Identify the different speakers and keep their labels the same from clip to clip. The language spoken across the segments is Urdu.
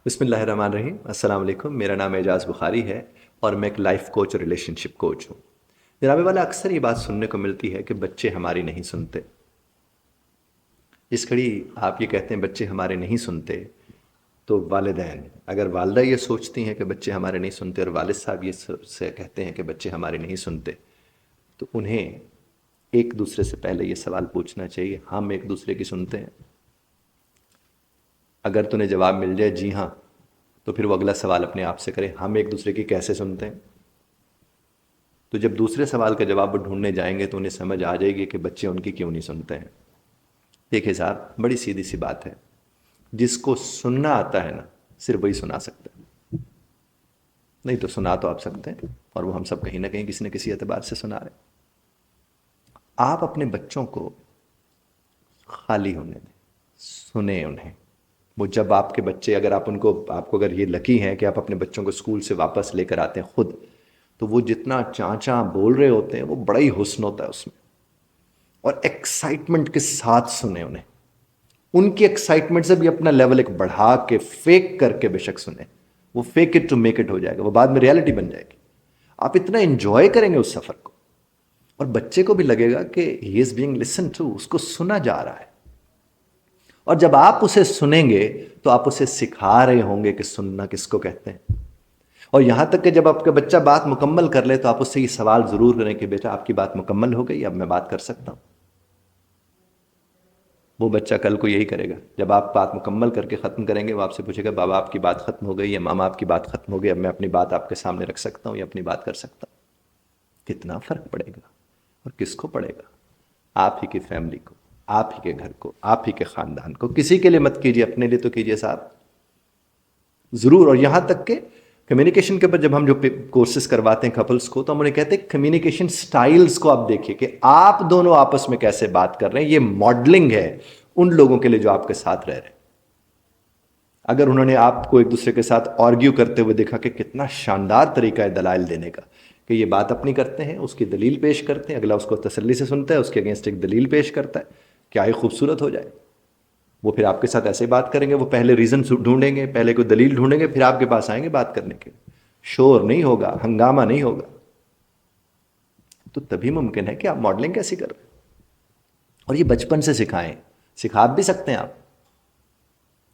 Speaker 1: بسم اللہ الرحمن الرحیم، السلام علیکم۔ میرا نام اعجاز بخاری ہے اور میں ایک لائف کوچ اور ریلیشن شپ کوچ ہوں۔ جناب والا، اکثر یہ بات سننے کو ملتی ہے کہ بچے ہماری نہیں سنتے۔ اس گھڑی آپ یہ کہتے ہیں بچے ہمارے نہیں سنتے، تو والدین اگر والدہ یہ سوچتی ہیں کہ بچے ہمارے نہیں سنتے اور والد صاحب یہ سے کہتے ہیں کہ بچے ہمارے نہیں سنتے، تو انہیں ایک دوسرے سے پہلے یہ سوال پوچھنا چاہیے، ہم ایک دوسرے کی سنتے ہیں؟ اگر تمہیں جواب مل جائے جی ہاں، تو پھر وہ اگلا سوال اپنے آپ سے کرے، ہم ایک دوسرے کی کیسے سنتے ہیں؟ تو جب دوسرے سوال کا جواب وہ ڈھونڈنے جائیں گے تو انہیں سمجھ آ جائے گی کہ بچے ان کی کیوں نہیں سنتے ہیں۔ دیکھیں صاحب، بڑی سیدھی سی بات ہے، جس کو سننا آتا ہے نا، صرف وہی سنا سکتا ہے، نہیں تو سنا تو آپ سکتے ہیں، اور وہ ہم سب کہیں نہ کہیں کسی نہ کسی اعتبار سے سنا رہے ہیں۔ آپ اپنے بچوں کو خالی ہونے دیں، سنیں انہیں۔ وہ جب آپ کے بچے، اگر آپ کو اگر یہ لکی ہیں کہ آپ اپنے بچوں کو اسکول سے واپس لے کر آتے ہیں خود، تو وہ جتنا چاچا بول رہے ہوتے ہیں وہ بڑا ہی حسن ہوتا ہے اس میں، اور ایکسائٹمنٹ کے ساتھ سنیں انہیں۔ ان کی ایکسائٹمنٹ سے بھی اپنا لیول ایک بڑھا کے، فیک کر کے بے شک سنیں، وہ fake it to make it ہو جائے گا، وہ بعد میں ریالٹی بن جائے گی۔ آپ اتنا انجوائے کریں گے اس سفر کو، اور بچے کو بھی لگے گا کہ ہی از بینگ لسن ٹو، اس کو سنا جا رہا ہے۔ اور جب آپ اسے سنیں گے تو آپ اسے سکھا رہے ہوں گے کہ سننا کس کو کہتے ہیں۔ اور یہاں تک کہ جب آپ کا بچہ بات مکمل کر لے تو آپ اس سے یہ سوال ضرور کریں کہ بیٹا آپ کی بات مکمل ہو گئی، اب میں بات کر سکتا ہوں؟ وہ بچہ کل کو یہی کرے گا، جب آپ بات مکمل کر کے ختم کریں گے وہ آپ سے پوچھے گا بابا آپ کی بات ختم ہو گئی یا ماما آپ کی بات ختم ہو گئی، اب میں اپنی بات آپ کے سامنے رکھ سکتا ہوں یا اپنی بات کر سکتا ہوں؟ کتنا فرق پڑے گا، اور کس کو پڑے گا؟ آپ ہی کی فیملی کو، آپ ہی کے گھر کو، آپ ہی کے خاندان کو۔ کسی کے لیے مت کیجیے، اپنے لیے تو کیجیے صاحب ضرور۔ اور یہاں تک کہ کمیونیکیشن کے اوپر جب ہم جو کورسز کرواتے ہیں کپلز کو، تو ہم انہیں کہتے ہیں کمیونیکیشن سٹائلز کو آپ دیکھیے کہ آپ دونوں آپس میں کیسے بات کر رہے ہیں۔ یہ ماڈلنگ ہے ان لوگوں کے لیے جو آپ کے ساتھ رہ رہے ہیں۔ اگر انہوں نے آپ کو ایک دوسرے کے ساتھ آرگیو کرتے ہوئے دیکھا کہ کتنا شاندار طریقہ ہے دلائل دینے کا، کہ یہ بات اپنی کرتے ہیں، اس کی دلیل پیش کرتے ہیں، اگلا اس کو تسلی سے سنتا ہے، اس کے اگینسٹ ایک دلیل پیش کرتا ہے، کیا ہی خوبصورت ہو جائے۔ وہ پھر آپ کے ساتھ ایسے بات کریں گے، وہ پہلے ریزن ڈھونڈیں گے، پہلے کوئی دلیل ڈھونڈیں گے، پھر آپ کے پاس آئیں گے بات کرنے کے۔ شور نہیں ہوگا، ہنگامہ نہیں ہوگا۔ تو تبھی ممکن ہے کہ آپ ماڈلنگ کیسی کر رہے ہیں۔ اور یہ بچپن سے سکھائیں، سکھا بھی سکتے ہیں آپ،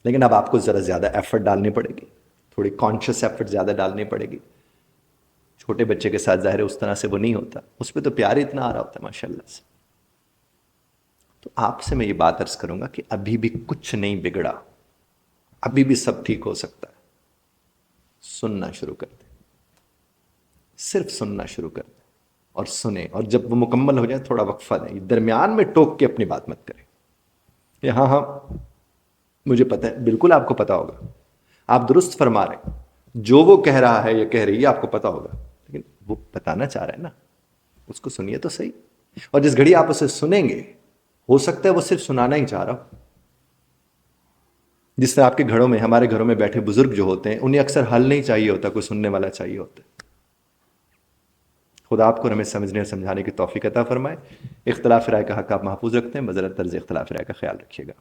Speaker 1: لیکن اب آپ کو ذرا زیادہ ایفرٹ ڈالنی پڑے گی، تھوڑی کانشیس ایفرٹ زیادہ ڈالنی پڑے گی۔ چھوٹے بچے کے ساتھ ظاہر ہے اس طرح سے وہ نہیں ہوتا، اس پہ تو پیار ہی اتنا آ رہا ہوتا ہے ماشاء اللہ سے۔ تو آپ سے میں یہ بات عرض کروں گا کہ ابھی بھی کچھ نہیں بگڑا، ابھی بھی سب ٹھیک ہو سکتا ہے۔ سننا شروع کر دیں، صرف سننا شروع کر دیں اور سنیں، اور جب وہ مکمل ہو جائے تھوڑا وقفہ دیں، درمیان میں ٹوک کے اپنی بات مت کریں کہ ہاں ہاں مجھے پتہ ہے۔ بالکل آپ کو پتا ہوگا، آپ درست فرما رہے ہیں، جو وہ کہہ رہا ہے یا کہہ رہی ہے آپ کو پتا ہوگا، لیکن وہ بتانا چاہ رہا ہے نا، اس کو سنیے تو صحیح۔ اور جس گھڑی آپ اسے سنیں گے، ہو سکتا ہے وہ صرف سنانا ہی چاہ رہا ہو۔ جس طرح آپ کے گھروں میں، ہمارے گھروں میں بیٹھے بزرگ جو ہوتے ہیں، انہیں اکثر حل نہیں چاہیے ہوتا، کوئی سننے والا چاہیے ہوتا ہے۔ خدا آپ کو ہمیں سمجھنے اور سمجھانے کی توفیق عطا فرمائے۔ اختلاف رائے کا حق آپ محفوظ رکھتے ہیں، بذرت طرز اختلاف رائے کا خیال رکھیے گا۔